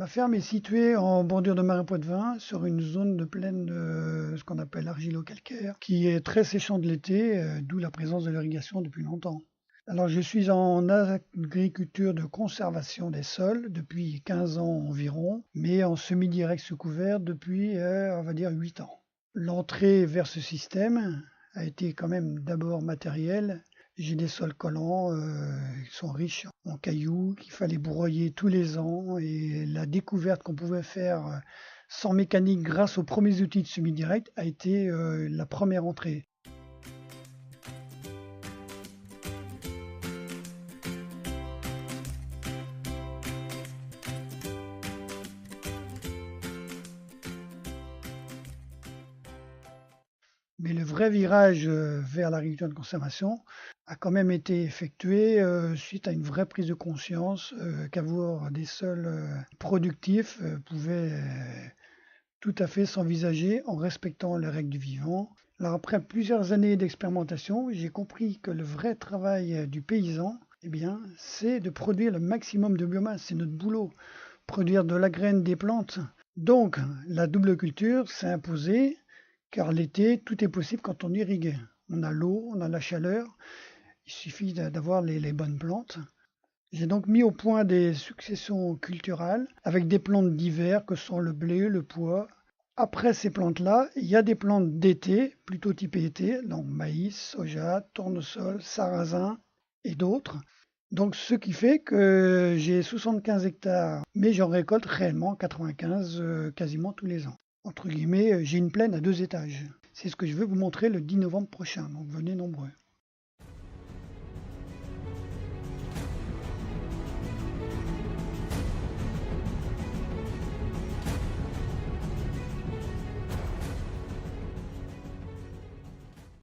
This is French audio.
Ma ferme est située en bordure de marais Poitevin, sur une zone de plaine, ce qu'on appelle argilo-calcaire, qui est très séchante l'été, d'où la présence de l'irrigation depuis longtemps. Alors je suis en agriculture de conservation des sols depuis 15 ans environ, mais en semi-direct sous couvert depuis, on va dire 8 ans. L'entrée vers ce système a été quand même d'abord matérielle. J'ai des sols collants qui sont riches en cailloux, qu'il fallait broyer tous les ans, et la découverte qu'on pouvait faire sans mécanique grâce aux premiers outils de semi-direct a été la première entrée. Mais le vrai virage vers l'agriculture de conservation a quand même été effectué suite à une vraie prise de conscience qu'avoir des sols productifs pouvait tout à fait s'envisager en respectant les règles du vivant. Alors après plusieurs années d'expérimentation, j'ai compris que le vrai travail du paysan, eh bien, c'est de produire le maximum de biomasse, c'est notre boulot, produire de la graine des plantes. Donc la double culture s'est imposée, car l'été, tout est possible quand on irrigue. On a l'eau, on a la chaleur, il suffit d'avoir les bonnes plantes. J'ai donc mis au point des successions culturales avec des plantes d'hiver que sont le blé, le pois. Après ces plantes-là, il y a des plantes d'été, plutôt typées été, donc maïs, soja, tournesol, sarrasin et d'autres. Donc ce qui fait que j'ai 75 hectares, mais j'en récolte réellement 95 quasiment tous les ans. Entre guillemets, j'ai une plaine à 2 étages. C'est ce que je veux vous montrer le 10 novembre prochain, donc venez nombreux.